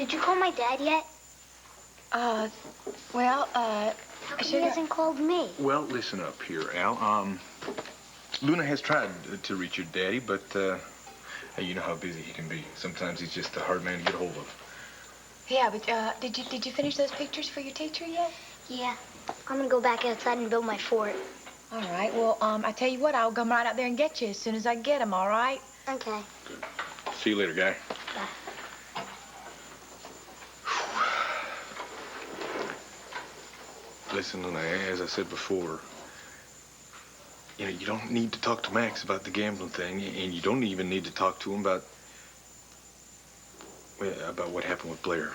Did you call my dad yet? Well, How come he hasn't called me? Well, listen up here, Al. Luna has tried to reach your daddy, but, hey, you know how busy he can be. Sometimes he's just a hard man to get a hold of. yeah, but, did you finish those pictures for your teacher yet? Yeah. I'm gonna go back outside and build my fort. All right, well, I tell you what, I'll come right out there and get you as soon as I get them, all right? Okay. Good. See you later, guy. Bye. Listen, Luna, as I said before, you know, you don't need to talk to Max about the gambling thing, and you don't even need to talk to him about what happened with Blair.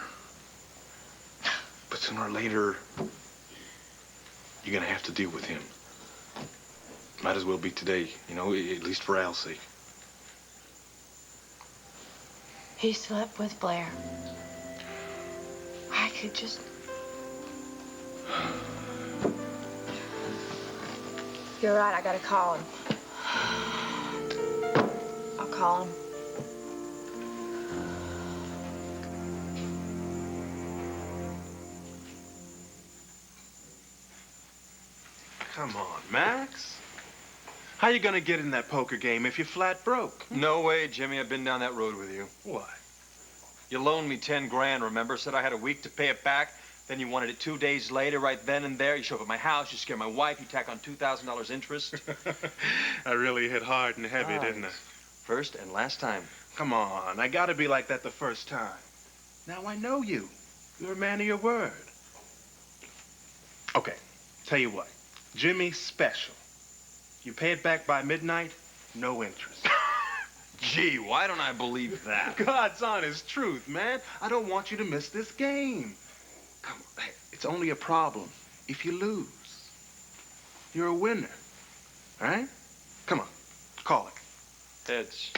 But sooner or later, you're gonna have to deal with him. Might as well be today, you know, at least for Al's sake. He slept with Blair. I could just... You're right, I gotta call him. I'll call him. Come on, Max. How you gonna get in that poker game if you're flat broke? No way, Jimmy. I've been down that road with you. What? You loaned me 10 grand, remember? Said I had a week to pay it back. Then you wanted it 2 days later, right then and there. You show up at my house, you scare my wife, you tack on $2,000 interest. I really hit hard and heavy, didn't I? First and last time. Come on, I gotta be like that the first time. Now I know you. You're a man of your word. Okay, tell you what. Jimmy's special. You pay it back by midnight, no interest. Gee, why don't I believe that? God's honest truth, man. I don't want you to miss this game. Come on, hey, it's only a problem if you lose. You're a winner, all right? Come on, call it. Heads.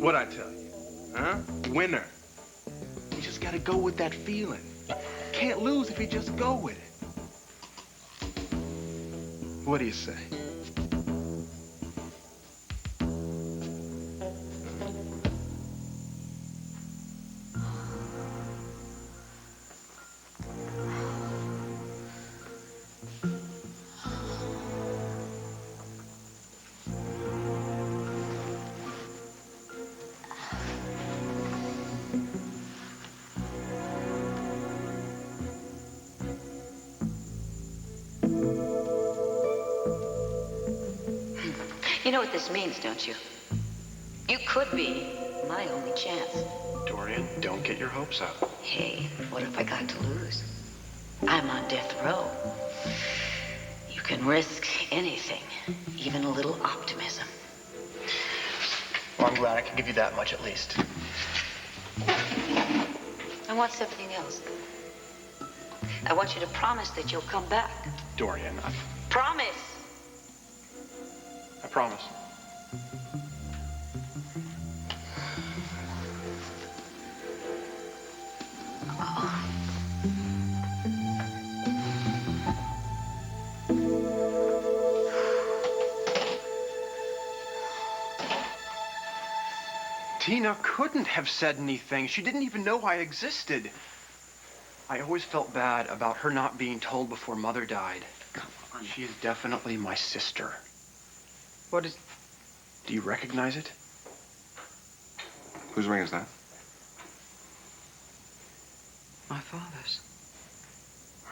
What'd I tell you, huh? Winner. You just gotta go with that feeling. Can't lose if you just go with it. What do you say? You know what this means, don't you? You could be my only chance. Dorian, don't get your hopes up. Hey, what if I got to lose? I'm on death row. You can risk anything, even a little optimism. Well, I'm glad I can give you that much at least. I want something else. I want you to promise that you'll come back. Dorian, Promise! I promise. Tina couldn't have said anything. She didn't even know I existed. I always felt bad about her not being told before Mother died. Come on. She is definitely my sister. What is... Do you recognize it? Whose ring is that? My father's.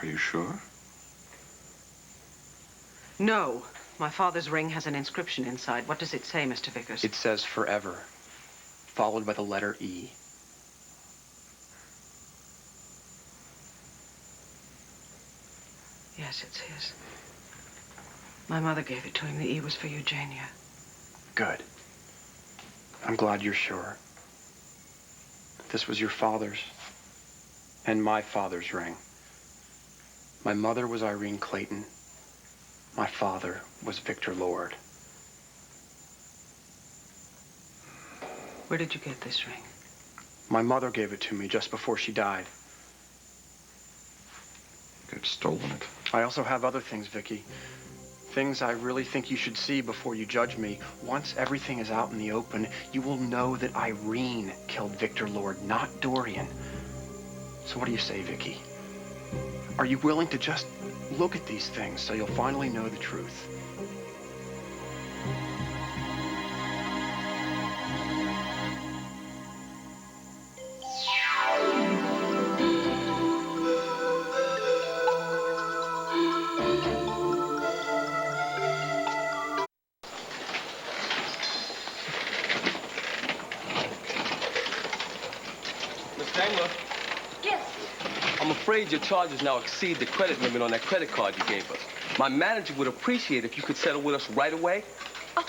Are you sure? No. My father's ring has an inscription inside. What does it say, Mr. Vickers? It says forever, followed by the letter E. Yes, it's his. My mother gave it to him. The E was for Eugenia. Good. I'm glad you're sure. This was your father's and my father's ring. My mother was Irene Clayton. My father was Victor Lord. Where did you get this ring? My mother gave it to me just before she died. You've stolen it. I also have other things, Vicky. Things I really think you should see before you judge me. Once everything is out in the open, you will know that Irene killed Victor Lord, not Dorian. So what do you say, Vicky? Are you willing to just look at these things so you'll finally know the truth? Miss Dangler? Yes. I'm afraid your charges now exceed the credit limit on that credit card you gave us. My manager would appreciate if you could settle with us right away. Oh,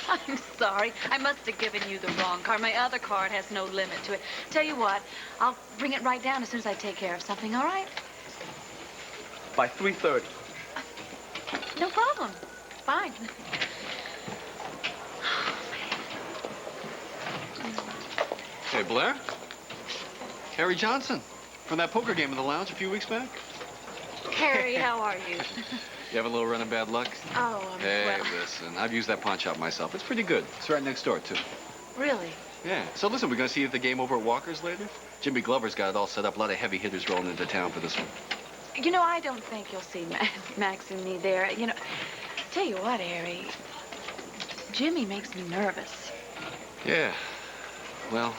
I'm sorry. I must have given you the wrong card. My other card has no limit to it. Tell you what, I'll bring it right down as soon as I take care of something, all right? By 3:30. No problem. Fine. Hey, Blair? Harry Johnson from that poker game in the lounge a few weeks back. Harry, how are you? You have a little run of bad luck? Oh, Hey, well, listen, I've used that pawn shop myself. It's pretty good. It's right next door, too. really? Yeah. So listen, we're going to see you at the game over at Walker's later? Jimmy Glover's got it all set up. A lot of heavy hitters rolling into town for this one. You know, I don't think you'll see Max and me there. You know, tell you what, Harry, Jimmy makes me nervous. Yeah. Well,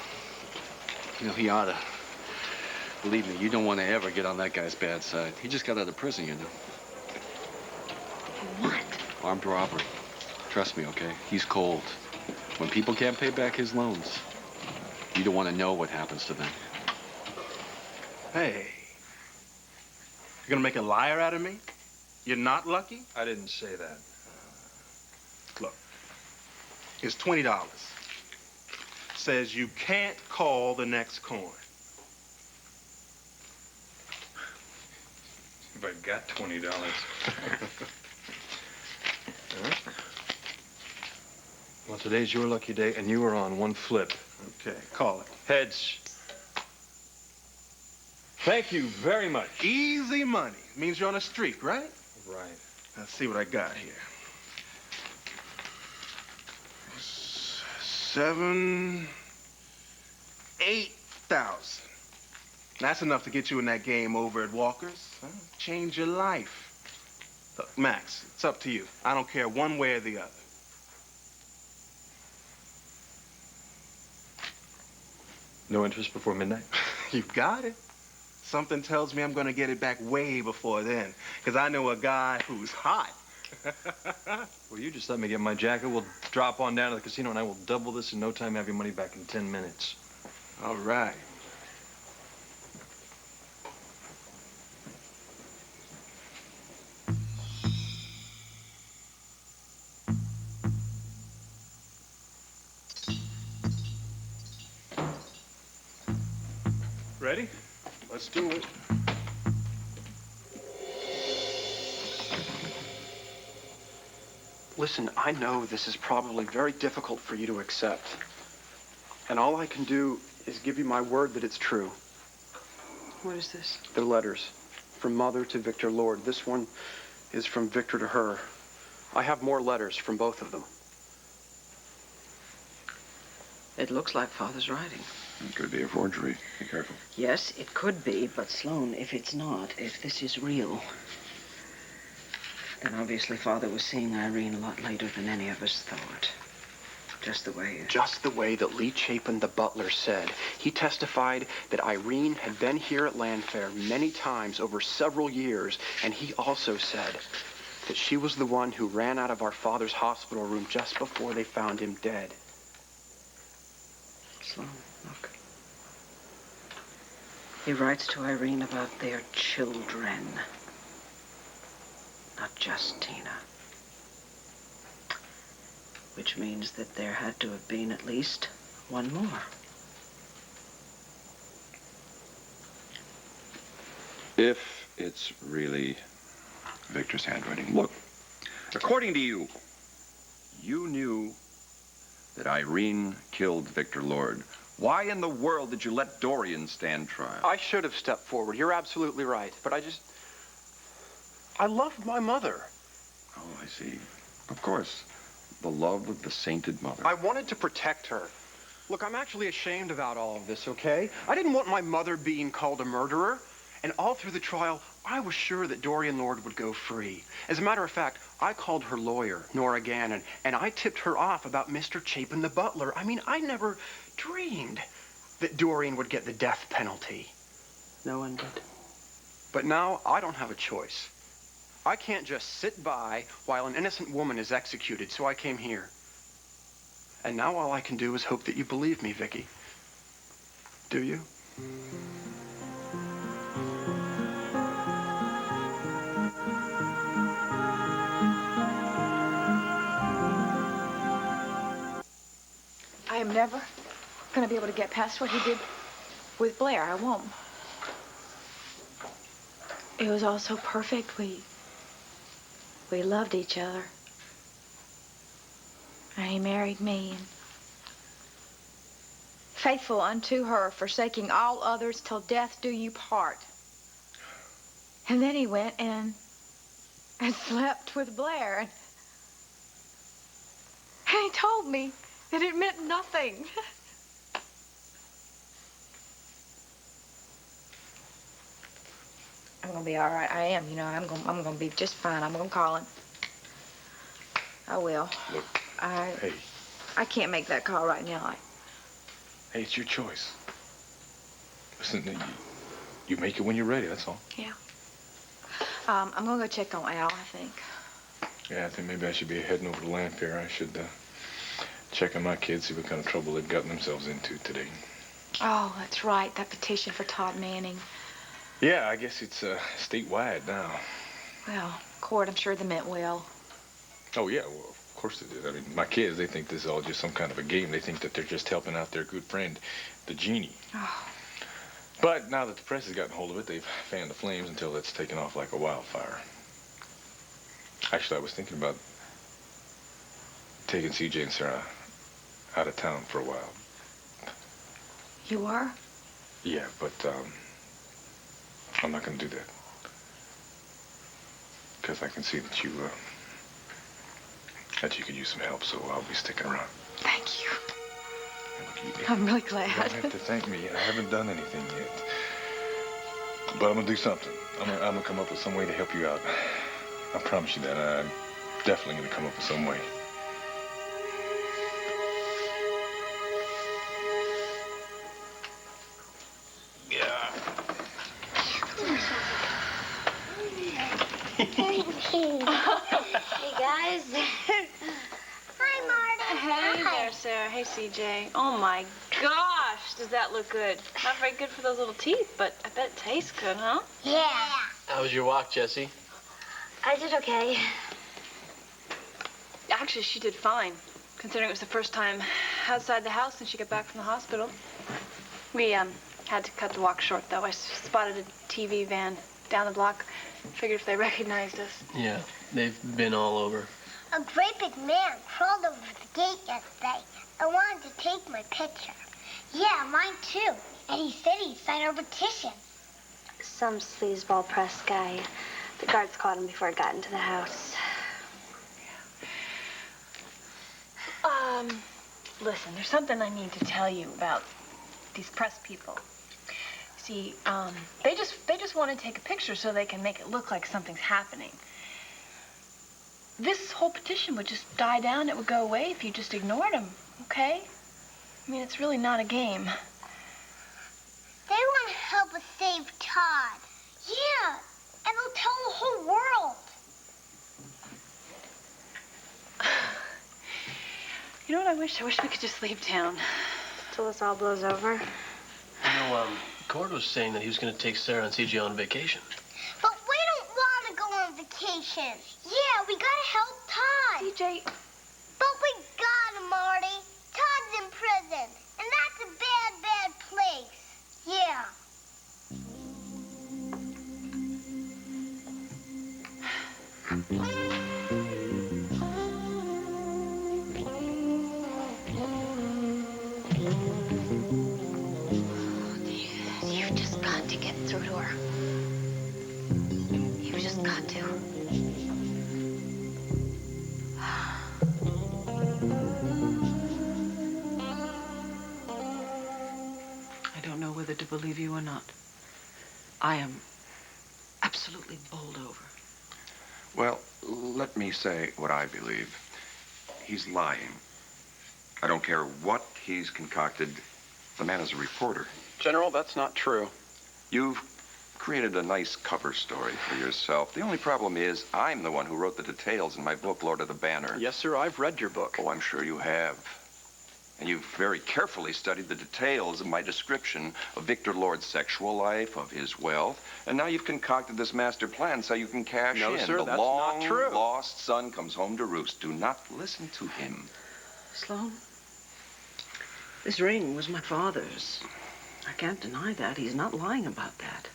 you know, he ought to. Believe me, you don't want to ever get on that guy's bad side. He just got out of prison, you know. What? Armed robbery. Trust me, okay? He's cold. When people can't pay back his loans, you don't want to know what happens to them. Hey. You're gonna make a liar out of me? You're not lucky? I didn't say that. Look, here's $20. Says you can't call the next coin. If I got $20. Well, today's your lucky day, and you were on one flip. Okay, call it. Heads. Thank you very much. Easy money. Means you're on a streak, right? Right. Let's see what I got here. 7, 8,000. That's enough to get you in that game over at Walker's. Huh? Change your life. Look, Max, it's up to you. I don't care one way or the other. No interest before midnight? You got it. Something tells me I'm gonna get it back way before then, because I know a guy who's hot. Well, you just let me get my jacket. We'll drop on down to the casino, and I will double this in no time, have your money back in 10 minutes. All right. Ready? Let's do it. Listen, I know this is probably very difficult for you to accept. And all I can do is give you my word that it's true. What is this? They're letters from Mother to Victor Lord. This one is from Victor to her. I have more letters from both of them. It looks like Father's writing. It could be a forgery. Be careful. Yes, it could be, but Sloan, if it's not, if this is real, then obviously Father was seeing Irene a lot later than any of us thought. Just the way that Lee Chapin, the butler, said. He testified that Irene had been here at Landfair many times over several years, and he also said that she was the one who ran out of our father's hospital room just before they found him dead. Sloan, look. He writes to Irene about their children, not just Tina. Which means that there had to have been at least one more. If it's really Victor's handwriting. Look, according to you, you knew that Irene killed Victor Lord. Why in the world did you let Dorian stand trial? I should have stepped forward. You're absolutely right. But I love my mother. Oh, I see. Of course. The love of the sainted mother. I wanted to protect her. Look, I'm actually ashamed about all of this, okay? I didn't want my mother being called a murderer. And all through the trial, I was sure that Dorian Lord would go free. As a matter of fact, I called her lawyer, Nora Gannon, and I tipped her off about Mr. Chapin the butler. I mean, I never dreamed that Dorian would get the death penalty. No one did. But now I don't have a choice. I can't just sit by while an innocent woman is executed, so I came here. And now all I can do is hope that you believe me, Vicky. Do you? I am never going to be able to get past what he did with Blair. I won't. It was all so perfect. We loved each other. And he married me. And faithful unto her, forsaking all others till death do you part. And then he went and slept with Blair. And he told me that it meant nothing. I'm gonna be all right. I am, you know. I'm gonna be just fine. I'm gonna call him. I will. Look. Hey. I can't make that call right now. Hey, it's your choice. Listen, you make it when you're ready. That's all. Yeah. I'm gonna go check on Al, I think. Yeah, I think maybe I should be heading over to Lanfair. I should check on my kids, see what kind of trouble they've gotten themselves into today. Oh, that's right. That petition for Todd Manning. Yeah, I guess it's statewide now. Well, court, I'm sure they meant well. Oh, yeah, well, of course they did. I mean, my kids, they think this is all just some kind of a game. They think that they're just helping out their good friend, the genie. Oh. But now that the press has gotten hold of it, they've fanned the flames until it's taken off like a wildfire. Actually, I was thinking about taking CJ and Sarah out of town for a while. You are? Yeah, but I'm not going to do that. Because I can see that you could use some help, so I'll be sticking around. Thank you. Look, I'm really glad. You don't have to thank me. I haven't done anything yet. But I'm going to do something. I'm going to come up with some way to help you out. I promise you that. I'm definitely going to come up with some way. Hey, guys. Hi, Marty. Hey there, Sarah. Hey, CJ. Oh, my gosh, does that look good? Not very good for those little teeth, but I bet it tastes good, huh? Yeah. How was your walk, Jessie? I did okay. Actually, she did fine, considering it was the first time outside the house since she got back from the hospital. We had to cut the walk short, though. I spotted a TV van down the block. Figured if they recognized us. Yeah, they've been all over. A great big man crawled over the gate yesterday and wanted to take my picture. Yeah, mine too. And he said he'd sign our petition. Some sleazeball press guy. The guards caught him before he got into the house. Listen, there's something I need to tell you about these press people. See, they just want to take a picture so they can make it look like something's happening. This whole petition would just die down. It would go away if you just ignored them, okay? I mean, it's really not a game. They want to help us save Todd. Yeah, and they'll tell the whole world. You know what I wish? I wish we could just leave town. Till this all blows over. You know, Cord was saying that he was going to take Sarah and CJ on vacation. But we don't want to go on vacation. Yeah, we gotta help Todd. CJ. But we got him, Marty. Todd's in prison, and that's a bad, bad place. Yeah. You've just got to get through to her. You've just got to. believe you or not, I am absolutely bowled over. Well, let me say what I believe. He's lying. I don't care what he's concocted. The man is a reporter. General, that's not true. You've created a nice cover story for yourself. The only problem is I'm the one who wrote the details in my book, Lord of the Banner. Yes, sir, I've read your book. Oh, I'm sure you have. And you've very carefully studied the details of my description of Victor Lord's sexual life, of his wealth, and now you've concocted this master plan so you can cash in. No, sir, the that's not true. long-lost son comes home to roost. Do not listen to him. Sloan, this ring was my father's. I can't deny that. He's not lying about that.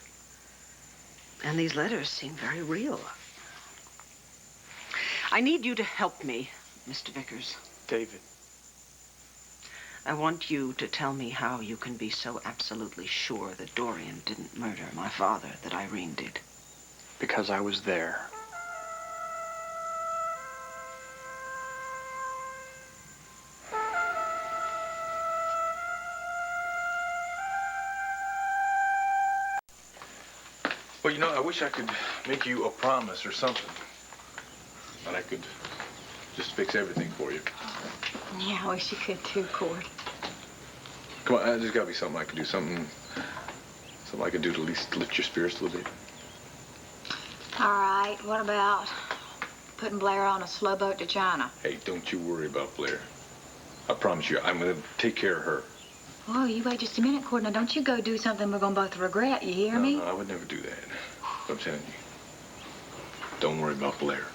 And these letters seem very real. I need you to help me, Mr. Vickers. David. I want you to tell me how you can be so absolutely sure that Dorian didn't murder my father, that Irene did. Because I was there. Well, you know, I wish I could make you a promise or something. That I could just fix everything for you. Yeah, I wish you could too, Cord. Come on, there's got to be something I can do. Something I can do to at least lift your spirits a little bit. All right, what about putting Blair on a slow boat to China? Hey, don't you worry about Blair. I promise you, I'm going to take care of her. Oh, you wait just a minute, Cord. Now, don't you go do something we're going to both regret, you hear me? No, I would never do that. But I'm telling you, don't worry about Blair.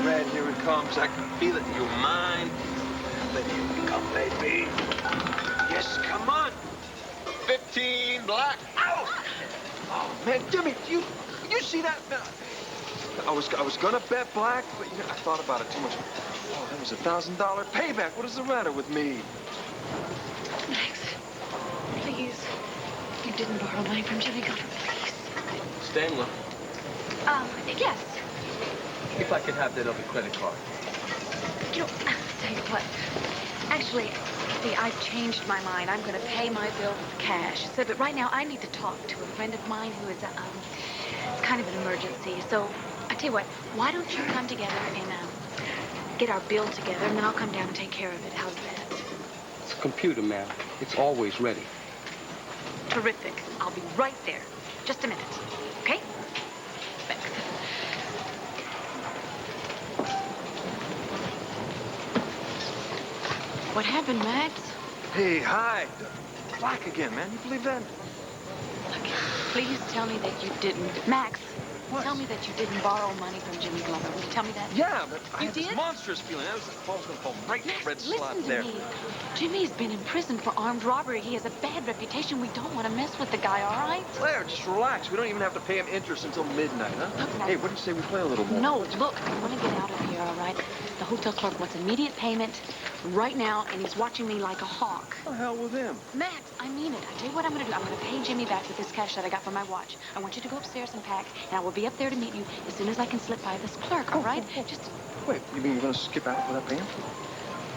Red, here it comes. I can feel it in your mind. Let it come, baby. Yes, come on. 15 black. Ow! Oh, man, Jimmy, you see that? Man, I was gonna bet black, but you know, I thought about it too much. Oh, that was $1,000 payback. What is the matter with me? Max, please. You didn't borrow money from Jimmy Gunner, please. Stanley, Yes. if I could have that other credit card. You know, I'll tell you what. Actually, see, I've changed my mind. I'm going to pay my bill with cash. So, but right now, I need to talk to a friend of mine who is, it's kind of an emergency. So, I tell you what, why don't you come together and get our bill together, and then I'll come down and take care of it. How's that? It's a computer, ma'am. It's always ready. Terrific. I'll be right there. Just a minute. Okay? Thanks. What happened, Max? Hey, hi. Black again, man. You believe that? Please tell me that you didn't. Max, tell me that you didn't borrow money from Jimmy Glover. Will you tell me that? Yeah, but I You had this did? monstrous feeling. I was going to fall right in the red slot Listen to there. me. Jimmy's been in prison for armed robbery. He has a bad reputation. We don't want to mess with the guy, all right? Blair, just relax. We don't even have to pay him interest until midnight, huh? Look, now- Hey, what do you say we play a little more? No, look, I want to get out of here, all right? The hotel clerk wants immediate payment right now, and he's watching me like a hawk. What the hell with him? Max, I mean it. I tell you what I'm going to do. I'm going to pay Jimmy back with this cash that I got from my watch. I want you to go upstairs and pack, and I will be up there to meet you as soon as I can slip by this clerk, all right? Just, Wait, you mean you're going to skip out without paying?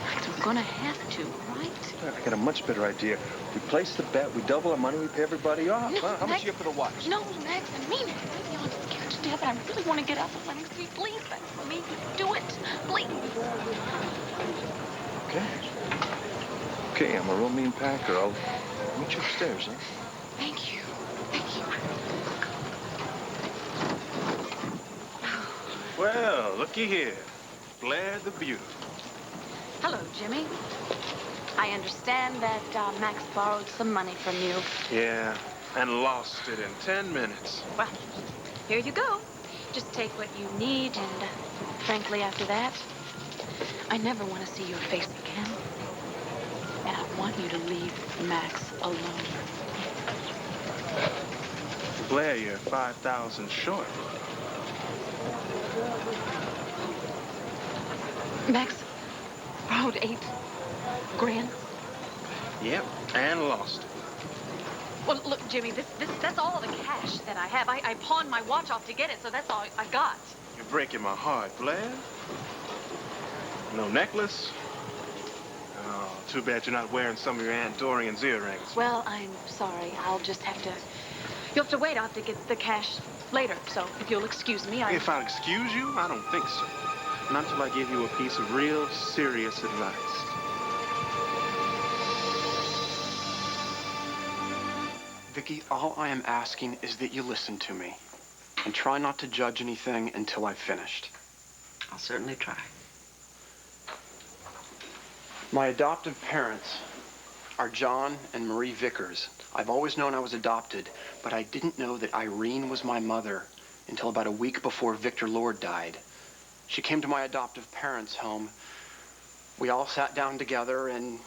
Max, we're going to have to, all right? I got a much better idea. We place the bet, we double our money, we pay everybody off. No, Huh? How much Max- you get for the watch? No, Max, I mean it. You know, I'm scared to death, and I really want to get out of Atlantic Street. Please, Max, for me, do it. Please. Okay. Okay, I'm a real mean packer. I'll meet you upstairs, huh? Thank you. Thank you. Well, looky here. Blair the Beautiful. Hello, Jimmy. I understand that Max borrowed some money from you. Yeah, and lost it in 10 minutes. Well, here you go. Just take what you need, and frankly, after that, I never want to see your face again. And I want you to leave Max alone. Blair, you're 5,000 short. Max borrowed $8 grand. Yep, and lost it. Well, look, Jimmy, that's all the cash that I have. I pawned my watch off to get it, so that's all I got. You're breaking my heart, Blair. No necklace? Oh, too bad you're not wearing some of your Aunt Dorian's earrings. Well, I'm sorry. I'll just have to... You'll have to wait. I'll have to get the cash later. So if you'll excuse me, If I'll excuse you, I don't think so. Not until I give you a piece of real serious advice. Vicky, all I am asking is that you listen to me and try not to judge anything until I've finished. I'll certainly try. My adoptive parents are John and Marie Vickers. I've always known I was adopted, but I didn't know that Irene was my mother until about a week before Victor Lord died. She came to my adoptive parents' home. We all sat down together and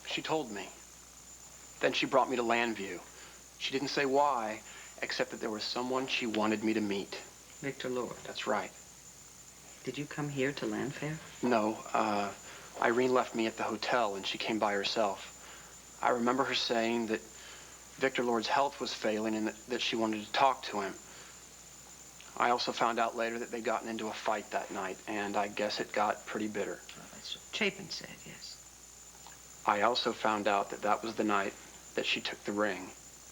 she told me. Then she brought me to Landview. She didn't say why, except that there was someone she wanted me to meet. Victor Lord. That's right. Did you come here to Landfair? No, Irene left me at the hotel and she came by herself. I remember her saying that Victor Lord's health was failing and that she wanted to talk to him. I also found out later that they'd gotten into a fight that night, and I guess it got pretty bitter. Well, that's what Chapin said, yes. I also found out that that was the night that she took the ring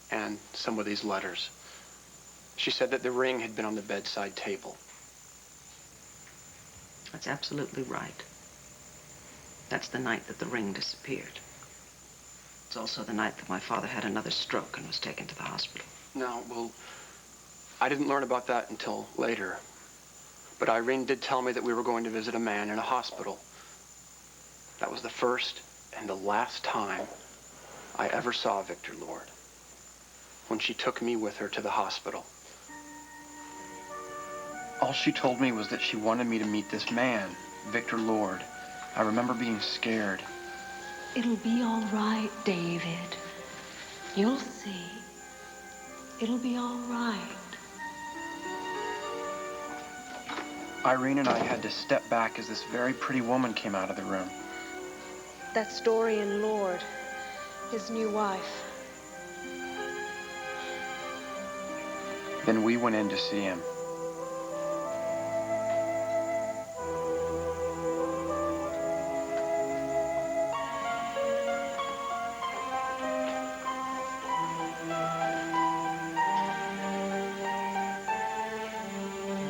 and some of these letters. She said that the ring had been on the bedside table. That's absolutely right. That's the night that the ring disappeared. It's also the night that my father had another stroke and was taken to the hospital. No, well, I didn't learn about that until later. But Irene did tell me that we were going to visit a man in a hospital. That was the first and the last time I ever saw Victor Lord, when she took me with her to the hospital. All she told me was that she wanted me to meet this man, Victor Lord. I remember being scared. It'll be all right, David. You'll see. It'll be all right. Irene and I had to step back as this very pretty woman came out of the room. That's Dorian Lord, his new wife. Then we went in to see him.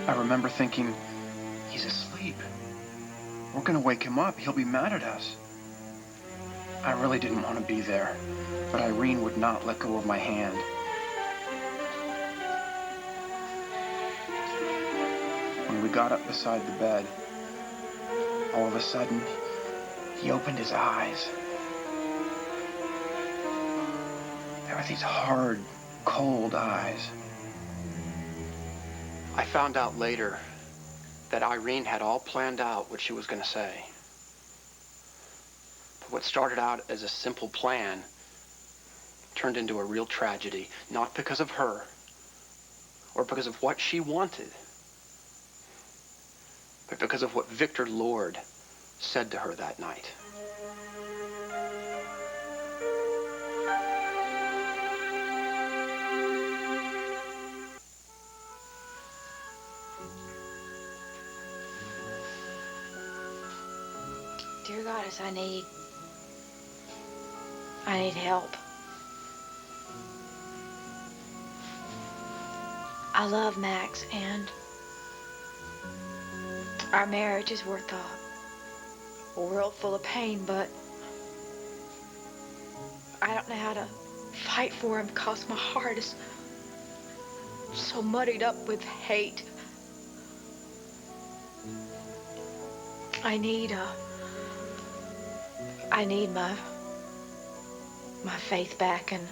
I remember thinking, he's asleep. We're gonna wake him up. He'll be mad at us. I really didn't want to be there, but Irene would not let go of my hand. When we got up beside the bed, all of a sudden, he opened his eyes. There were these hard, cold eyes. I found out later that Irene had all planned out what she was going to say. But what started out as a simple plan turned into a real tragedy, not because of her or because of what she wanted, but because of what Victor Lord said to her that night. Dear Goddess, I need help. I love Max, and our marriage is worth a world full of pain, but I don't know how to fight for him because my heart is so muddied up with hate. I need my faith back and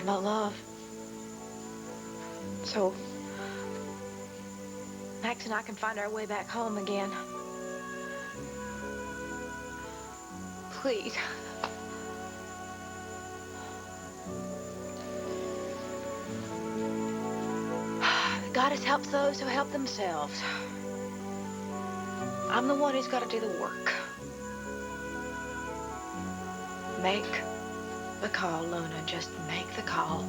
my love. So Max and I can find our way back home again. Please. God has helped those who help themselves. I'm the one who's got to do the work. Make the call, Luna. Just make the call.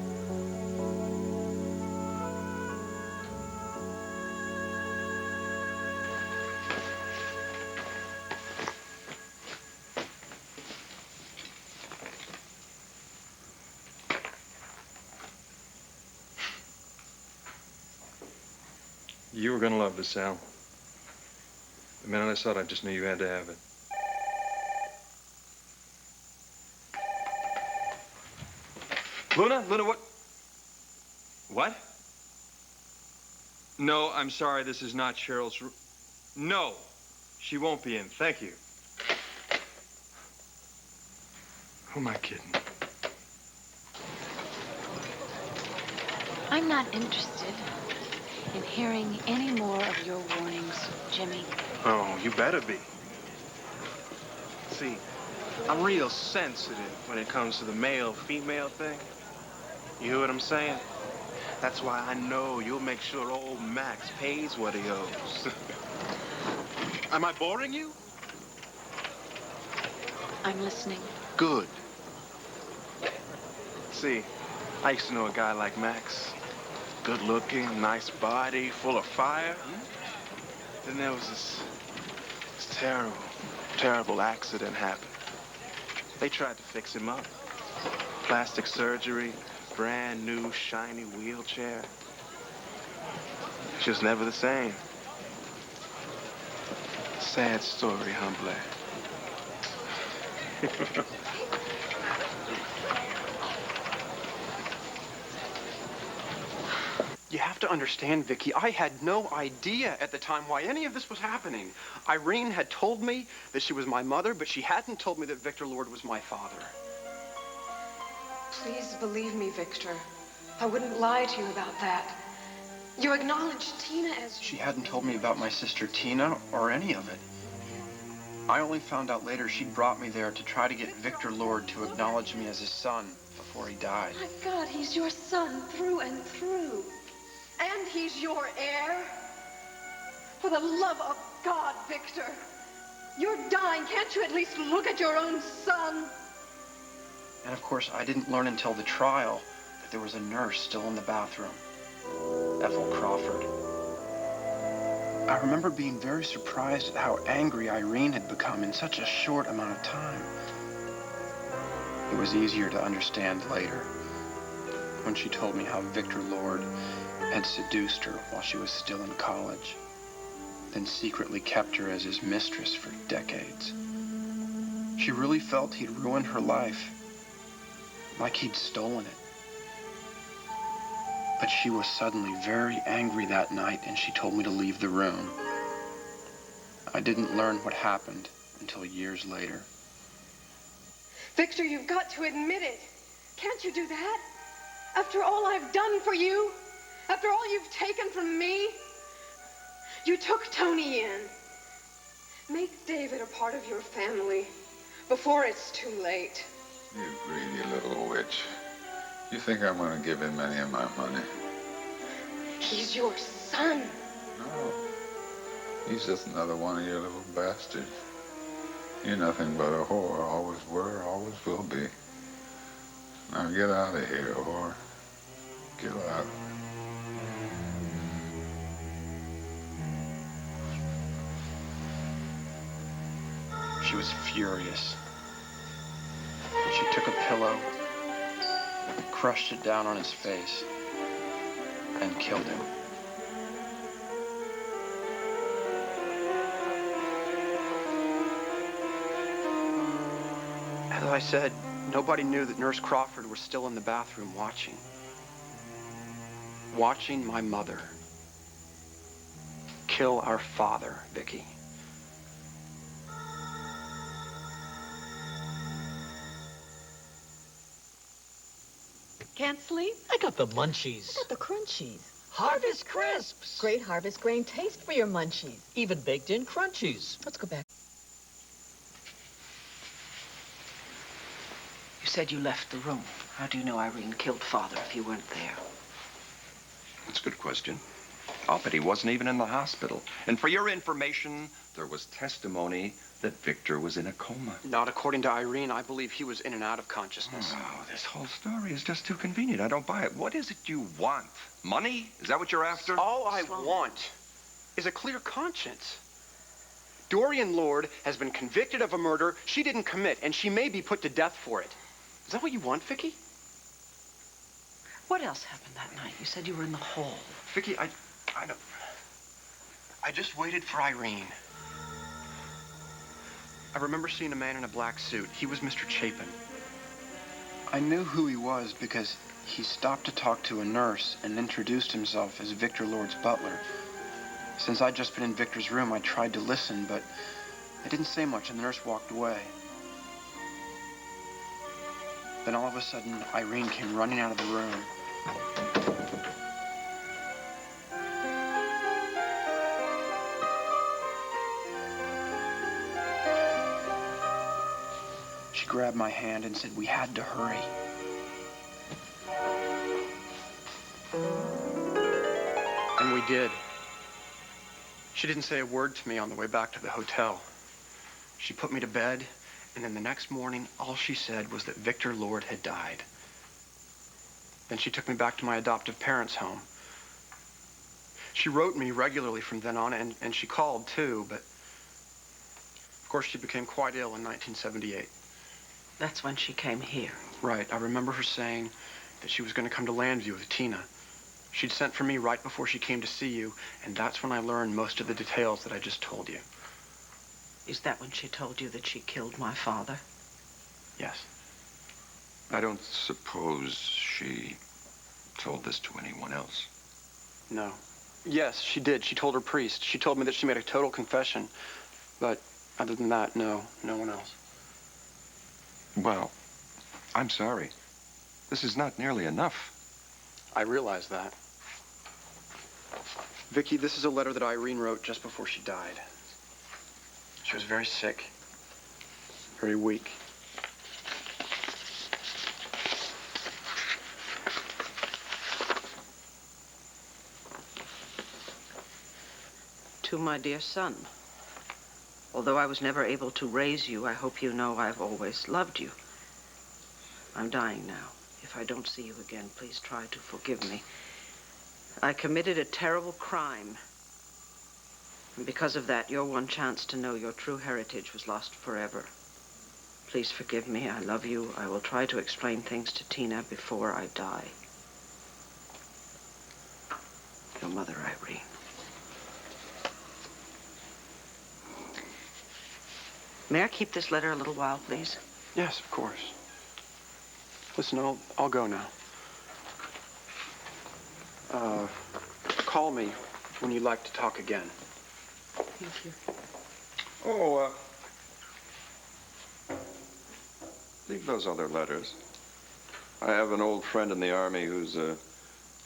You were gonna love this, Sal. The minute I saw it, I just knew you had to have it. Luna, what? What? No, I'm sorry, this is not Cheryl's room. No, she won't be in, thank you. Who am I kidding? I'm not interested in hearing any more of your warnings, Jimmy. Oh, you better be. See, I'm real sensitive when it comes to the male-female thing. You hear what I'm saying? That's why I know you'll make sure old Max pays what he owes. Am I boring you? I'm listening. Good. See, I used to know a guy like Max. Good looking, nice body, full of fire. Then there was this terrible, terrible accident happened. They tried to fix him up. Plastic surgery, brand new, shiny wheelchair. Just never the same. Sad story, humble. You have to understand, Vicky, I had no idea at the time why any of this was happening. Irene had told me that she was my mother, but she hadn't told me that Victor Lord was my father. Please believe me, Victor. I wouldn't lie to you about that. You acknowledged Tina as... She hadn't told me about my sister Tina or any of it. I only found out later she brought me there to try to get Victor Lord to acknowledge me as his son before he died. My God, he's your son through and through. And he's your heir. For the love of God, Victor. You're dying. Can't you at least look at your own son? And of course, I didn't learn until the trial that there was a nurse still in the bathroom. Ethel Crawford. I remember being very surprised at how angry Irene had become in such a short amount of time. It was easier to understand later, when she told me how Victor Lord had seduced her while she was still in college, then secretly kept her as his mistress for decades. She really felt he'd ruined her life, like he'd stolen it. But she was suddenly very angry that night, and she told me to leave the room. I didn't learn what happened until years later. Victor, you've got to admit it. Can't you do that? After all I've done for you? After all you've taken from me? You took Tony in. Make David a part of your family before it's too late. You greedy little witch. You think I'm gonna give him any of my money? He's your son. No. He's just another one of your little bastards. You're nothing but a whore. Always were, always will be. Now get out of here, whore. Get out. She was furious. She took a pillow, crushed it down on his face, and killed him. As I said, nobody knew that Nurse Crawford was still in the bathroom watching. Watching my mother kill our father, Vicky. Can't sleep? I got the munchies. I got the crunchies. Harvest Crisps. Great Harvest grain taste for your munchies. Even baked in crunchies. Let's go back. You said you left the room. How do you know Irene killed Father if you weren't there? That's a good question. I'll bet he wasn't even in the hospital. And for your information, there was testimony that Victor was in a coma. Not according to Irene. I believe he was in and out of consciousness. Oh, this whole story is just too convenient. I don't buy it. What is it you want? Money? Is that what you're after? All I want is a clear conscience. Dorian Lord has been convicted of a murder she didn't commit, and she may be put to death for it. Is that what you want, Vicky? What else happened that night? You said you were in the hall. Vicky, I don't... I just waited for Irene. I remember seeing a man in a black suit. He was Mr. Chapin. I knew who he was because he stopped to talk to a nurse and introduced himself as Victor Lord's butler. Since I'd just been in Victor's room, I tried to listen, but I didn't say much, and the nurse walked away. Then all of a sudden, Irene came running out of the room. She grabbed my hand and said we had to hurry. And we did. She didn't say a word to me on the way back to the hotel. She put me to bed, and then the next morning, all she said was that Victor Lord had died. Then she took me back to my adoptive parents' home. She wrote me regularly from then on, and she called too, but of course she became quite ill in 1978. That's when she came here. Right. I remember her saying that she was going to come to Landview with Tina. She'd sent for me right before she came to see you, and that's when I learned most of the details that I just told you. Is that when she told you that she killed my father? Yes. I don't suppose she told this to anyone else. No. Yes, she did. She told her priest. She told me that she made a total confession. But other than that, no one else. Well, I'm sorry. This is not nearly enough. I realize that. Vicky, this is a letter that Irene wrote just before she died. She was very sick, very weak. To my dear son, although I was never able to raise you, I hope you know I've always loved you. I'm dying now. If I don't see you again, please try to forgive me. I committed a terrible crime. And because of that, your one chance to know your true heritage was lost forever. Please forgive me. I love you. I will try to explain things to Tina before I die. Your mother, Irene. May I keep this letter a little while, please? Yes, of course. Listen, I'll go now. Call me when you'd like to talk again. Thank you. Oh, leave those other letters. I have an old friend in the Army who's a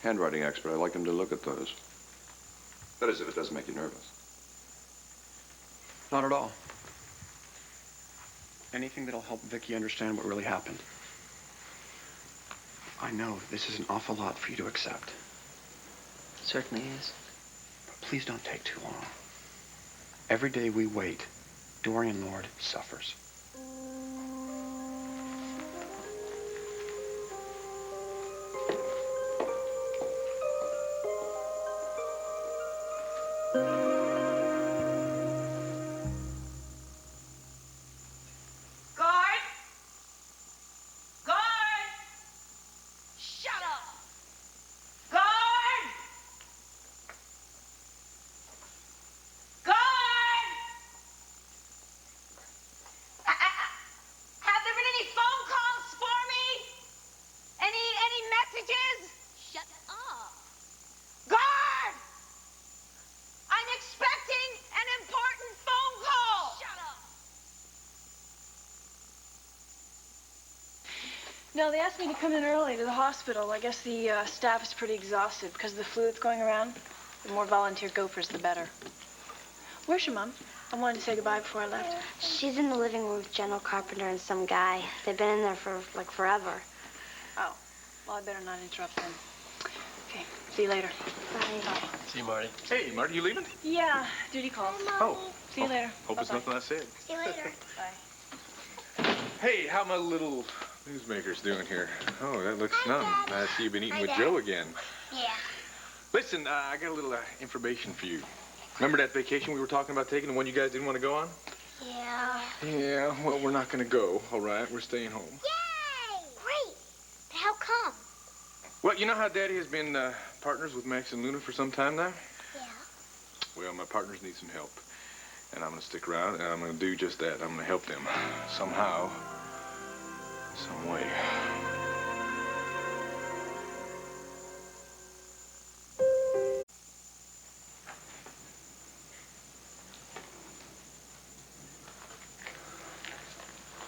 handwriting expert. I'd like him to look at those. That is, if it doesn't make you nervous. Not at all. Anything that'll help Vicky understand what really happened. I know this is an awful lot for you to accept. Certainly is. But please don't take too long. Every day we wait, Dorian Lord suffers. No, they asked me to come in early to the hospital. I guess the staff is pretty exhausted because of the flu that's going around. The more volunteer gophers, the better. Where's your mom? I wanted to say goodbye before I left. She's in the living room with General Carpenter and some guy. They've been in there for, like, forever. Oh, well, I better not interrupt them. Okay, see you later. Bye. Bye. See you, Marty. Hey, Marty, you leaving? Yeah, duty calls. Oh, See you later. Hope it's nothing I said. See you later. Bye. Hey, how my little newsmakers doing here? Oh, that looks numb. I see you've been eating with Joe again. Yeah. Listen, I got a little information for you. Remember that vacation we were talking about taking, the one you guys didn't want to go on? Yeah. Yeah, well, we're not going to go, all right? We're staying home. Yay! Great. But how come? Well, you know how Daddy has been partners with Max and Luna for some time now? Yeah. Well, my partners need some help. And I'm going to stick around, and I'm going to do just that. I'm going to help them somehow, some way.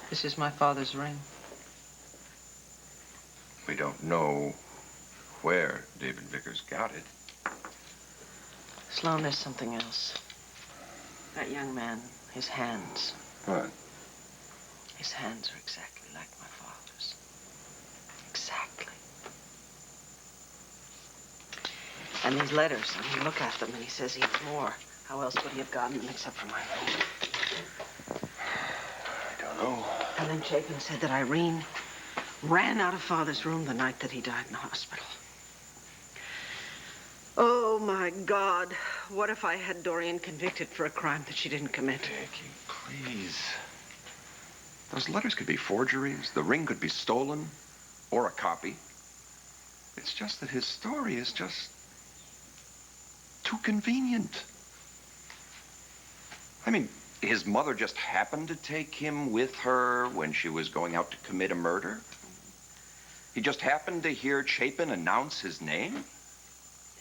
This is my father's ring. We don't know where David Vickers got it. Sloan, there's something else. That young man, his hands. What? His hands are exactly like my father's. Exactly. And these letters, I mean, look at them, and he says he has more. How else would he have gotten them except for my ring? I don't know. And then Chapin said that Irene ran out of Father's room the night that he died in the hospital. Oh, my God. What if I had Dorian convicted for a crime that she didn't commit? Jackie, please. Those letters could be forgeries. The ring could be stolen. Or a copy. It's just that his story is just too convenient. I mean, his mother just happened to take him with her when she was going out to commit a murder. He just happened to hear Chapin announce his name.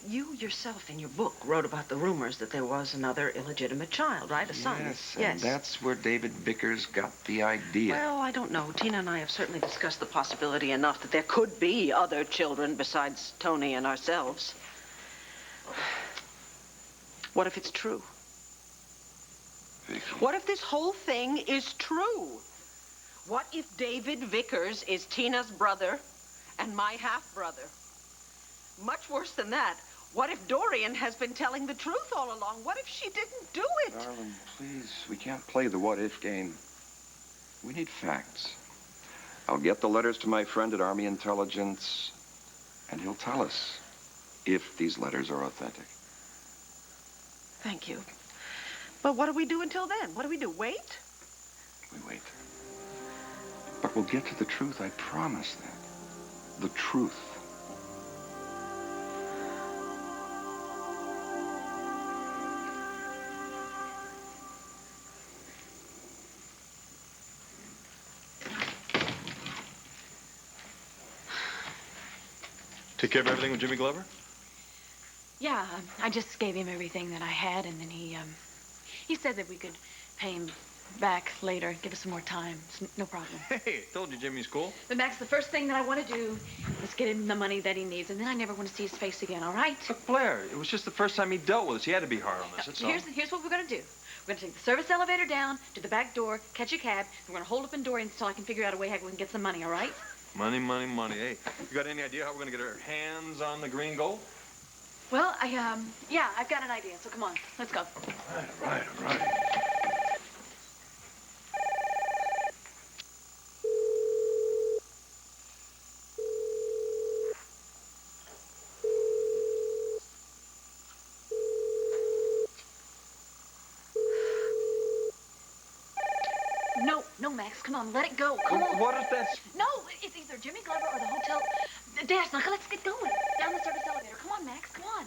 You yourself in your book wrote about the rumors that there was another illegitimate child, right? A son. Yes, and that's where David Vickers got the idea. Well, I don't know. Tina and I have certainly discussed the possibility enough that there could be other children besides Tony and ourselves. What if it's true? Vicky. What if this whole thing is true? What if David Vickers is Tina's brother and my half-brother? Much worse than that, what if Dorian has been telling the truth all along? What if she didn't do it? Darling, please, we can't play the what-if game. We need facts. I'll get the letters to my friend at Army Intelligence, and he'll tell us if these letters are authentic. Thank you. But what do we do until then? What do we do? Wait? We wait. But we'll get to the truth, I promise that. The truth. Take care of everything with Jimmy Glover? Yeah, I just gave him everything that I had, and then he said that we could pay him back later, give us some more time. It's no problem. Hey, told you Jimmy's cool. But Max, the first thing that I want to do is get him the money that he needs, and then I never want to see his face again, all right? Look, Blair, it was just the first time he dealt with us. He had to be hard on us, that's all. Here's what we're going to do. We're going to take the service elevator down to the back door, catch a cab, and we're going to hold up in Dorian until I can figure out a way how we can get some money, all right? Money, money, money. Hey, you got any idea how we're going to get our hands on the green gold? Well, yeah, I've got an idea, so come on, let's go. All right. No, Max, come on, let it go. Come on. What if that's... No, it's either Jimmy Glover or the hotel. Dash, now let's get going. Down the service elevator. Come on, Max, come on.